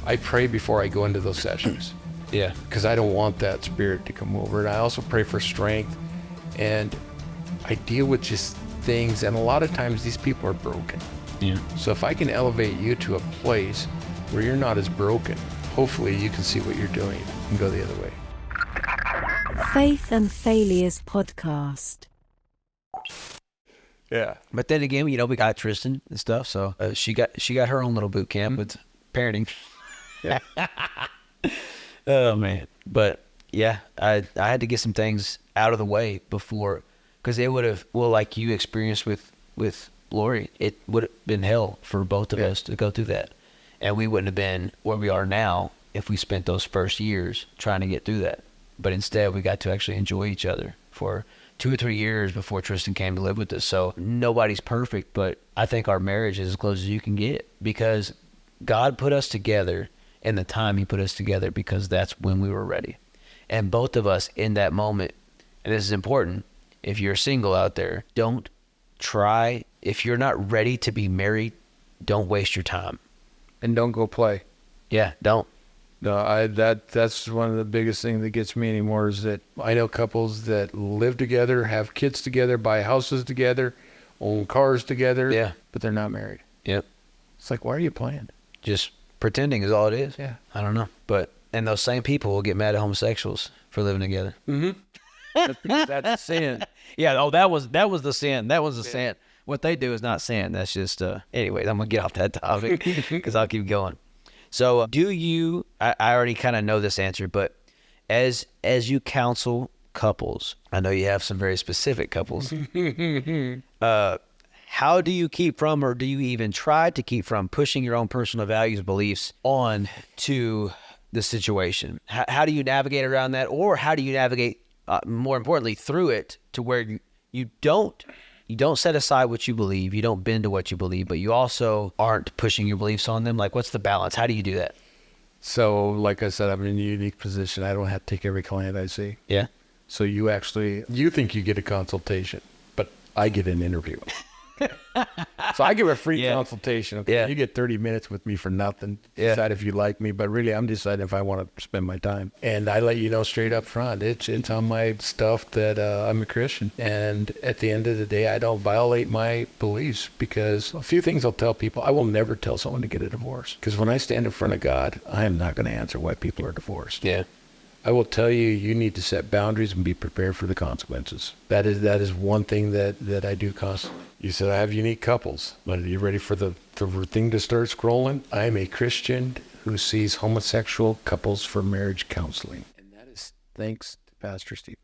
I pray before I go into those sessions. Yeah. Because I don't want that spirit to come over. And I also pray for strength. And I deal with just things. And a lot of times these people are broken. Yeah. So if I can elevate you to a place where you're not as broken, hopefully you can see what you're doing and go the other way. Faith and Failures Podcast. Yeah. But then again, we got Tristan and stuff. So she got her own little boot camp with parenting. Yeah. Oh man. But yeah, I had to get some things out of the way before, because it would have, like you experienced with Lori, it would have been hell for both of us to go through that. And we wouldn't have been where we are now if we spent those first years trying to get through that. But instead, we got to actually enjoy each other for 2 or 3 years before Tristan came to live with us. So nobody's perfect, but I think our marriage is as close as you can get, because God put us together in the time he put us together, because that's when we were ready. And both of us in that moment, and this is important, if you're single out there, don't try. If you're not ready to be married, don't waste your time. And don't go play. Yeah, don't. No, that's one of the biggest things that gets me anymore, is that I know couples that live together, have kids together, buy houses together, own cars together, Yeah. but they're not married. Yep. It's like, why are you playing? Just pretending is all it is. Yeah. I don't know. And those same people will get mad at homosexuals for living together. Mm-hmm. That's because that's sin. Yeah. Oh, that was the sin. That was the sin. What they do is not sin. That's just, anyways, I'm going to get off that topic because I'll keep going. So do you, I already kind of know this answer, but as you counsel couples, I know you have some very specific couples, how do you keep from, or do you even try to keep from, pushing your own personal values, beliefs on to the situation? How do you navigate around that, or how do you navigate, more importantly, through it to where you don't set aside what you believe, you don't bend to what you believe, but you also aren't pushing your beliefs on them? Like, what's the balance? How do you do that? So, like I said, I'm in a unique position. I don't have to take every client I see. Yeah. So you think you get a consultation, but I get an interview. So I give a free consultation. Okay, Yeah. you get 30 minutes with me for nothing. Decide if you like me, but really I'm deciding if I want to spend my time. And I let you know straight up front, it's on my stuff that I'm a Christian. And at the end of the day, I don't violate my beliefs, because a few things I'll tell people. I will never tell someone to get a divorce, because when I stand in front of God, I am not going to answer why people are divorced. Yeah. I will tell you, you need to set boundaries and be prepared for the consequences. That is one thing that I do constantly. You said I have unique couples, but are you ready for the thing to start scrolling? I am a Christian who sees homosexual couples for marriage counseling. And that is thanks to Pastor Steve.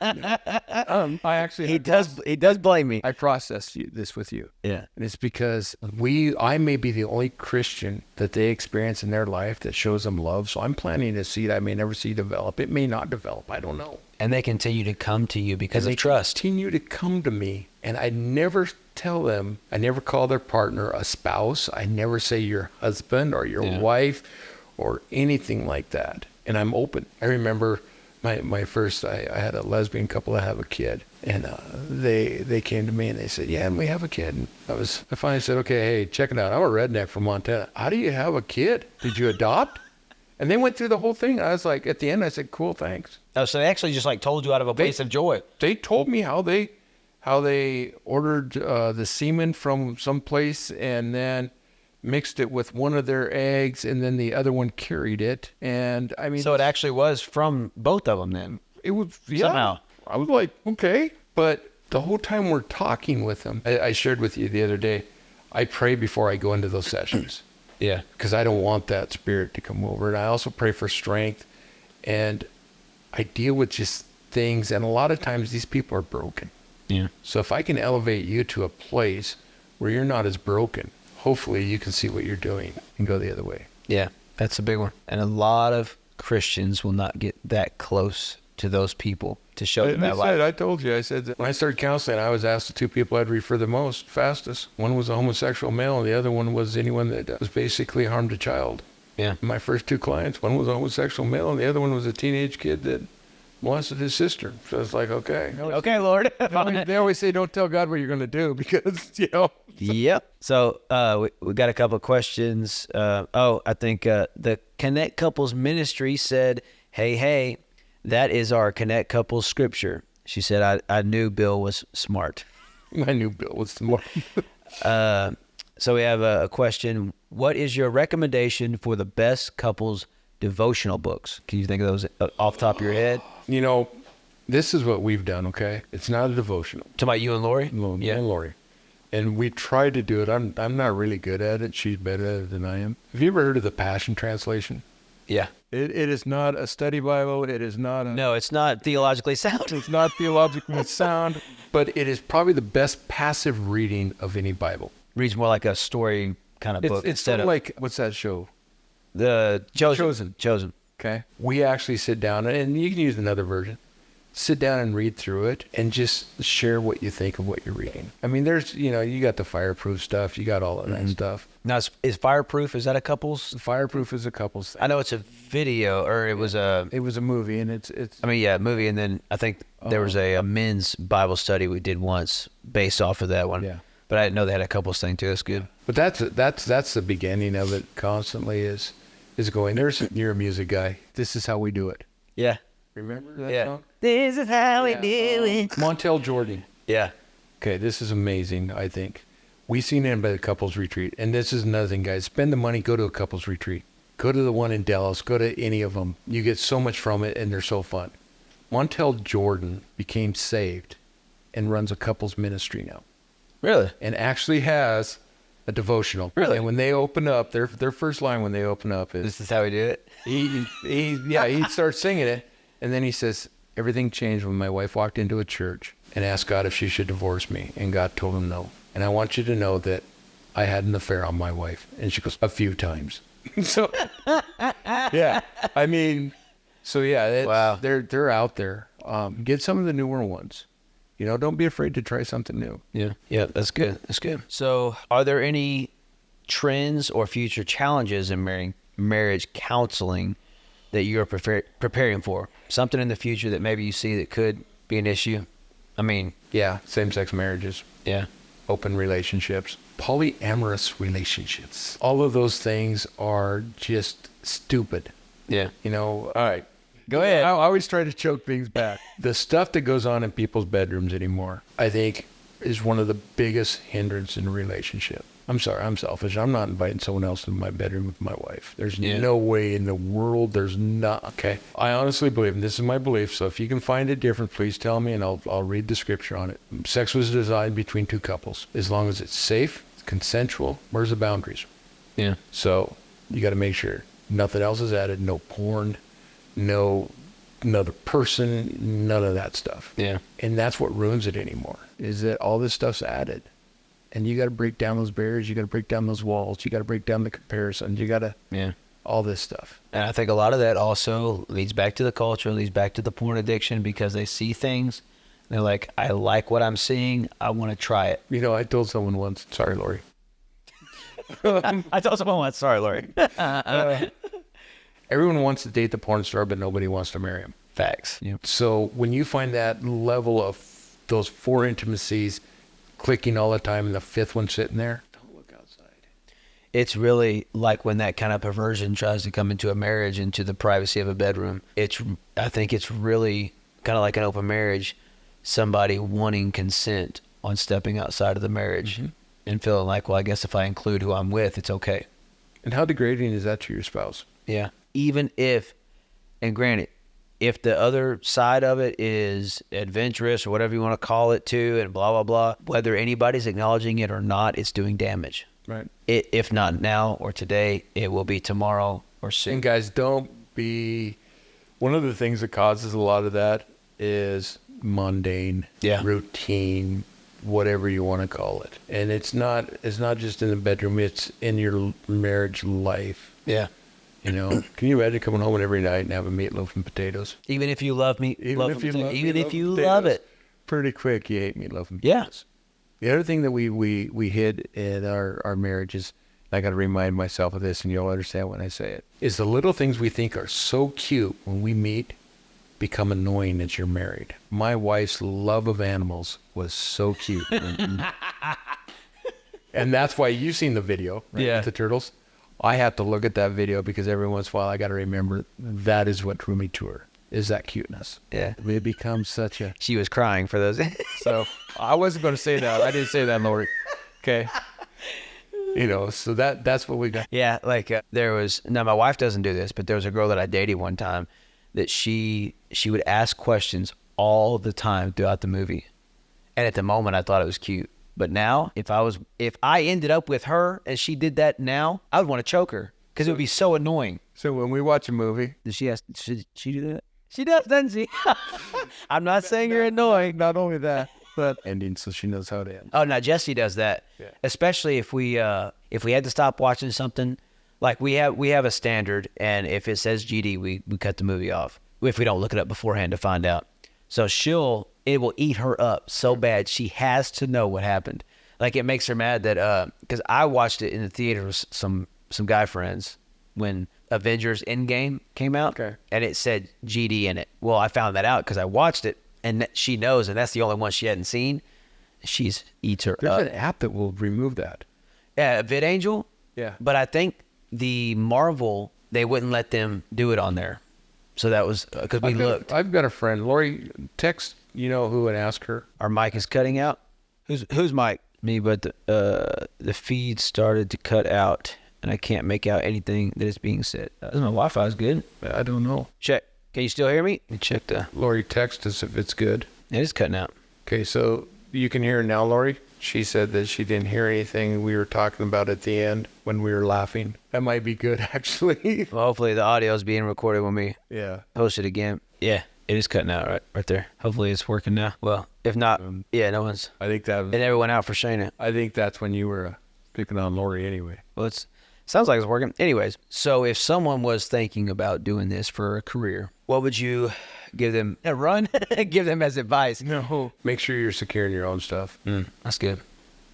I actually He does blame me. I processed this with you. Yeah. And it's because I may be the only Christian that they experience in their life that shows them love. So I'm planting a seed I may never see develop. It may not develop. I don't know. And they continue to come to you because And of trust. Continue to come to me. And I never tell them, I never call their partner a spouse. I never say your husband or your wife or anything like that. And I'm open. I remember my first, I had a lesbian couple that have a kid, and they came to me and they said, yeah, and we have a kid. And I finally said, okay, hey, check it out. I'm a redneck from Montana. How do you have a kid? Did you adopt? And they went through the whole thing. I was like, at the end, I said, cool, thanks. Oh, so they actually just like told you out of a place of joy. They told me how they ordered the semen from someplace and then mixed it with one of their eggs, and then the other one carried it. And I mean, So it actually was from both of them then. it was, Somehow. I was like, okay. But the whole time we're talking with them, I shared with you the other day, I pray before I go into those sessions. Yeah. Because I don't want that spirit to come over. And I also pray for strength. And I deal with just things. And a lot of times these people are broken. Yeah. So if I can elevate you to a place where you're not as broken, hopefully you can see what you're doing and go the other way. Yeah. That's a big one. And a lot of Christians will not get that close to those people to show them that light. I told you, I said that when I started counseling, I was asked the two people I'd refer the most, fastest. One was a homosexual male, and the other one was anyone that was basically harmed a child. Yeah. My first two clients, one was a homosexual male, and the other one was a teenage kid that wants his sister. So it's like, okay. Okay, Lord. They always say, don't tell God what you're going to do because, Yep. So we got a couple of questions. I think the Connect Couples Ministry said, hey, that is our Connect Couples scripture. She said, I knew Bill was smart. I knew Bill was smart. So we have a question. What is your recommendation for the best couples devotional books? Can you think of those off the top of your head? This is what we've done, okay? It's not a devotional. Talking about you and Lori? Yeah, and Lori. And we tried to do it. I'm not really good at it. She's better at it than I am. Have you ever heard of the Passion Translation? Yeah. It is not a study Bible. It is not a... No, it's not theologically sound. It's not theologically sound, but it is probably the best passive reading of any Bible. Reads more like a story kind of book. It's sort of like, what's that show? The Chosen. Okay. We actually sit down, and you can use another version. Sit down and read through it and just share what you think of what you're reading. I mean, there's, you got the fireproof stuff. You got all of that stuff. Now, is Fireproof, is that a couple's? Fireproof is a couple's thing. I know it's a video, or it was a... It was a movie, and it's... movie, and then I think there was a men's Bible study we did once based off of that one. Yeah. But I didn't know they had a couple's thing, too. That's good. But that's the beginning of it constantly is going, you're a music guy. This is how we do it. Yeah. Remember that song? This is how we do it. Montel Jordan. Yeah. Okay, this is amazing, I think. We seen him at a couples retreat. And this is another thing, guys. Spend the money, go to a couples retreat. Go to the one in Dallas. Go to any of them. You get so much from it, and they're so fun. Montel Jordan became saved and runs a couples ministry now. Really? And actually has a devotional. Really? And when they open up, their first line when they open up is... This is how we do it? He starts singing it. And then he says, everything changed when my wife walked into a church and asked God if she should divorce me. And God told him no. And I want you to know that I had an affair on my wife. And she goes, a few times. So, yeah. I mean, wow. They're out there. Get some of the newer ones. Don't be afraid to try something new. Yeah. Yeah, that's good. That's good. So are there any trends or future challenges in marriage counseling that you're preparing for? Something in the future that maybe you see that could be an issue? I mean... Yeah, same-sex marriages. Yeah. Open relationships. Polyamorous relationships. All of those things are just stupid. Yeah. All right. Go ahead. I always try to choke things back. The stuff that goes on in people's bedrooms anymore, I think, is one of the biggest hindrance in a relationship. I'm sorry, I'm selfish. I'm not inviting someone else into my bedroom with my wife. There's no way in the world there's not. Okay. I honestly believe, and this is my belief, so if you can find it different, please tell me and I'll read the scripture on it. Sex was designed between two couples. As long as it's safe, it's consensual, where's the boundaries? Yeah. So you got to make sure nothing else is added, no porn, no another person, none of that stuff. Yeah. And that's what ruins it anymore, is that all this stuff's added. And you got to break down those barriers. You got to break down those walls. You got to break down the comparisons. You got to, all this stuff. And I think a lot of that also leads back to the culture, leads back to the porn addiction, because they see things. And they're like, I like what I'm seeing. I want to try it. I told someone once, sorry, Lori. I told someone once, sorry, Lori. Everyone wants to date the porn star, but nobody wants to marry him. Facts. Yep. So when you find that level of those 4 intimacies clicking all the time and the 5th one sitting there, don't look outside. It's really like when that kind of perversion tries to come into a marriage, into the privacy of a bedroom. I think it's really kind of like an open marriage, somebody wanting consent on stepping outside of the marriage and feeling like, well, I guess if I include who I'm with, it's okay. And how degrading is that to your spouse? Yeah. Even if, and granted, if the other side of it is adventurous or whatever you want to call it too, and blah, blah, blah, whether anybody's acknowledging it or not, it's doing damage. Right. If not now or today, it will be tomorrow or soon. And guys, don't be, one of the things that causes a lot of that is mundane, routine, whatever you want to call it. And it's not just in the bedroom, it's in your marriage life. Yeah. Can you imagine coming home every night and having meatloaf and potatoes? Even if you love me, even if you love it. Pretty quick, you hate meatloaf and potatoes. Yeah. The other thing that we hid in our marriage is, I got to remind myself of this, and you'll understand when I say it, is the little things we think are so cute when we meet become annoying as you're married. My wife's love of animals was so cute. And that's why you've seen the video, right? Yeah. With the turtles. I have to look at that video because every once in a while I got to remember that is what drew me to her, is that cuteness. Yeah. It becomes such a... She was crying for those. So I wasn't going to say that. I didn't say that, Lori. Okay. You know, so that's what we got. Yeah, like there was, now my wife doesn't do this, but there was a girl that I dated one time that she would ask questions all the time throughout the movie. And at the moment I thought it was cute. But now if I ended up with her and she did that now, I would want to choke her because it would be so annoying. So when we watch a movie... Should she do that? She does, doesn't she? I'm not saying you're annoying. Not only that, but ending so she knows how to end. Oh, no, Jesse does that. Yeah. Especially if we had to stop watching something, like we have a standard, and if it says GD, we cut the movie off if we don't look it up beforehand to find out. So it will eat her up so bad she has to know what happened. Like it makes her mad that because I watched it in the theater with some guy friends when Avengers Endgame came out, okay, and it said GD in it. Well, I found that out because I watched it, and she knows, and that's the only one she hadn't seen. She eats her There's up. an app that will remove that. Yeah, VidAngel. Yeah. But I think the Marvel, they wouldn't let them do it on there. So that was because we looked. I've got a friend, Lori, text you know who and ask her. Our mic is cutting out. Whose mic? Me, but the feed started to cut out, and I can't make out anything that is being said. My Wi-Fi is good. I don't know. Check. Can you still hear me? Let me check the... Lori, text us if it's good. It is cutting out. Okay, so you can hear now, Lori. She said that she didn't hear anything we were talking about at the end when we were laughing. That might be good, actually. Well, hopefully the audio is being recorded when we post it again. Yeah, it is cutting out right there. Hopefully it's working now. Well, if not, no one's... I think that was... It never went out for Shayna. I think that's when you were picking on Lori anyway. Well, sounds like it's working. Anyways, so if someone was thinking about doing this for a career, what would you give them a run? Give them as advice? No. Make sure you're secure in your own stuff. That's good.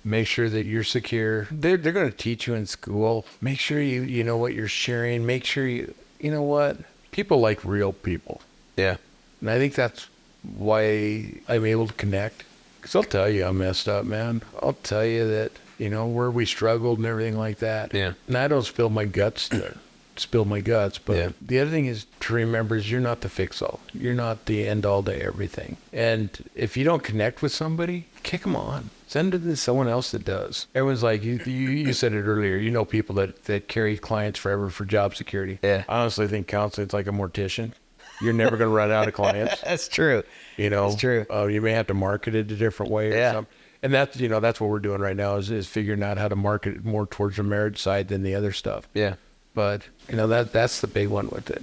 Make sure that you're secure. They're going to teach you in school. Make sure you know what you're sharing. Make sure you know what? People like real people. Yeah. And I think that's why I'm able to connect. Because I'll tell you I'm messed up, man. I'll tell you that, where we struggled and everything like that. Yeah. And I don't spill my guts but the other thing is to remember is you're not the fix-all. You're not the end-all to everything. And if you don't connect with somebody, kick them on. Send it to someone else that does. Everyone's like, you said it earlier, people that carry clients forever for job security. Yeah. I honestly think counseling's like a mortician. You're never going to run out of clients. That's true. It's true. You may have to market it a different way or something. And that's, that's what we're doing right now is figuring out how to market it more towards the marriage side than the other stuff. Yeah. But, that's the big one with it.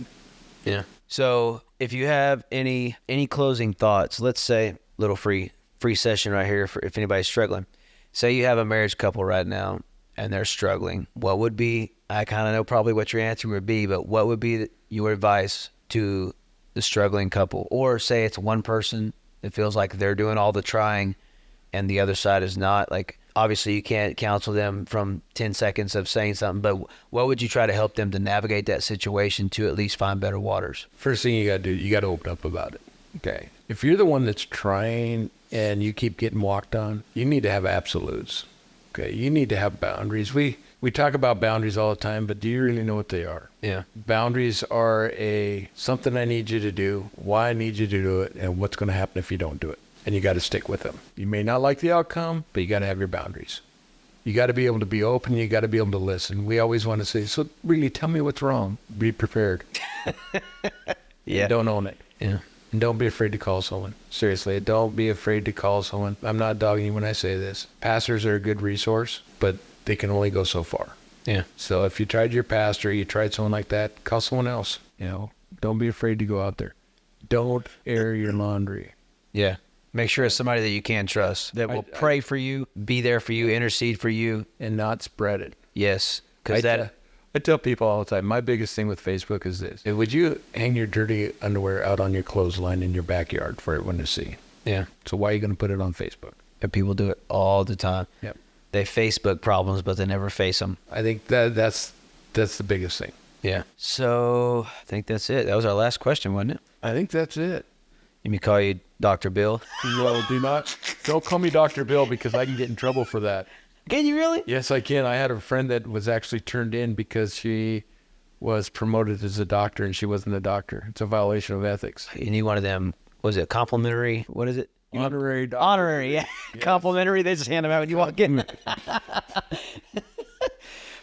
Yeah. So if you have any closing thoughts, let's say little free session right here for if anybody's struggling. Say you have a marriage couple right now and they're struggling. What would be, I kind of know probably what your answer would be, but what would be your advice to the struggling couple? Or say it's one person that feels like they're doing all the trying and the other side is not. Like, obviously you can't counsel them from 10 seconds of saying something, but what would you try to help them to navigate that situation to at least find better waters? First thing you got to do, you got to open up about it. Okay. If you're the one that's trying and you keep getting walked on, you need to have absolutes. Okay. You need to have boundaries. We talk about boundaries all the time, but do you really know what they are? Yeah. Boundaries are something I need you to do, why I need you to do it, and what's going to happen if you don't do it. And you got to stick with them. You may not like the outcome, but you got to have your boundaries. You got to be able to be open. You got to be able to listen. We always want to say, so really tell me what's wrong. Be prepared. Yeah. And don't own it. Yeah. And don't be afraid to call someone. Seriously, don't be afraid to call someone. I'm not dogging you when I say this. Pastors are a good resource, but they can only go so far. Yeah. So if you tried your pastor, you tried someone like that, call someone else. Don't be afraid to go out there. Don't air your laundry. Yeah. Make sure it's somebody that you can trust, that will pray for you, be there for you, intercede for you. And not spread it. Yes. Because I tell people all the time, my biggest thing with Facebook is this. Would you hang your dirty underwear out on your clothesline in your backyard for everyone to see? Yeah. So why are you going to put it on Facebook? And people do it all the time. Yep. They Facebook problems, but they never face them. I think that's the biggest thing. Yeah. So I think that's it. That was our last question, wasn't it? I think that's it. Let me call you Dr. Bill. Well, don't call me Dr. Bill because I can get in trouble for that. Can you really? Yes, I can. I had a friend that was actually turned in because she was promoted as a doctor and she wasn't a doctor. It's a violation of ethics. You need one of them, was it complimentary? What is it? Honorary doctor. Honorary, yeah. Yes. Complimentary, they just hand them out when you walk in.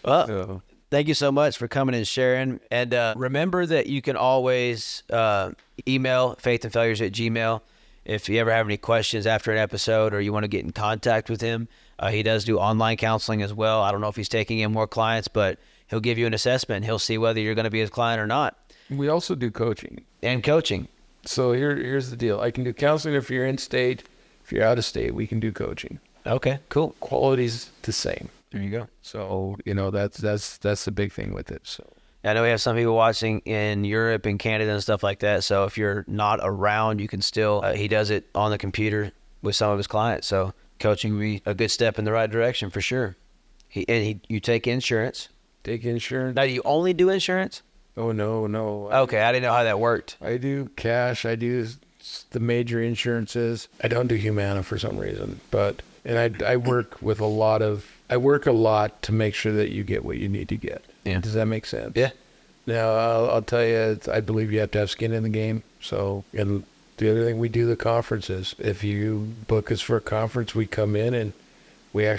Well, thank you so much for coming and sharing. And remember that you can always email faithandfailures@gmail.com if you ever have any questions after an episode or you want to get in contact with him. He does do online counseling as well. I don't know if he's taking in more clients, but he'll give you an assessment. He'll see whether you're going to be his client or not. We also do coaching. And coaching. So here's the deal. I can do counseling if you're in state. If you're out of state, we can do coaching. Okay, cool. Quality's the same. There you go. So, that's the big thing with it. So I know we have some people watching in Europe and Canada and stuff like that. So if you're not around, you can still, he does it on the computer with some of his clients. So coaching would be a good step in the right direction for sure. You take insurance. Take insurance. Now, do you only do insurance? Oh, no. Okay, I didn't know how that worked. I do cash. I do the major insurances. I don't do Humana for some reason, and I work with I work a lot to make sure that you get what you need to get. Yeah. Does that make sense? Yeah. Now, I'll tell you, I believe you have to have skin in the game. So, and the other thing we do, the conferences. If you book us for a conference, we come in and we'd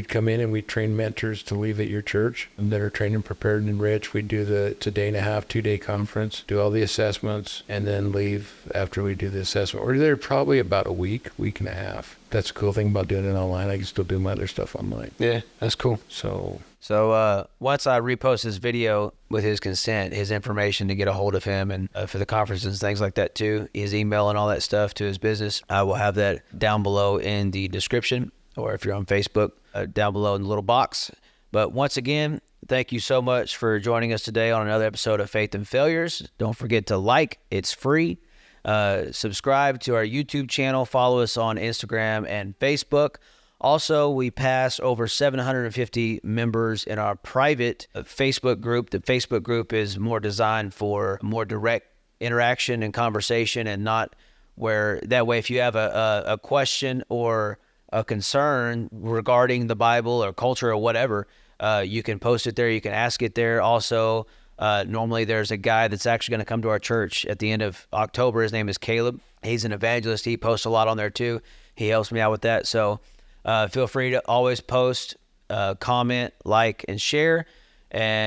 come in and we'd train mentors to leave at your church that are trained and prepared and enriched. We'd do it's a day and a half, 2-day conference, do all the assessments, and then leave after we do the assessment. We're there probably about a week and a half. That's the cool thing about doing it online. I can still do my other stuff online. Yeah, that's cool. So once I repost this video with his consent, his information to get a hold of him and for the conferences and things like that too, his email and all that stuff to his business, I will have that down below in the description, or if you're on Facebook, down below in the little box. But once again, thank you so much for joining us today on another episode of Faith and Failures. Don't forget to like, it's free. Subscribe to our YouTube channel, follow us on Instagram and Facebook. Also, we pass over 750 members in our private Facebook group. The Facebook group is more designed for more direct interaction and conversation, and not where that way if you have a question or a concern regarding the Bible or culture or whatever, you can post it there. You can ask it there. Also, normally there's a guy that's actually going to come to our church at the end of October. His name is Caleb. He's an evangelist. He posts a lot on there too. He helps me out with that. So feel free to always post, comment, like, and share. And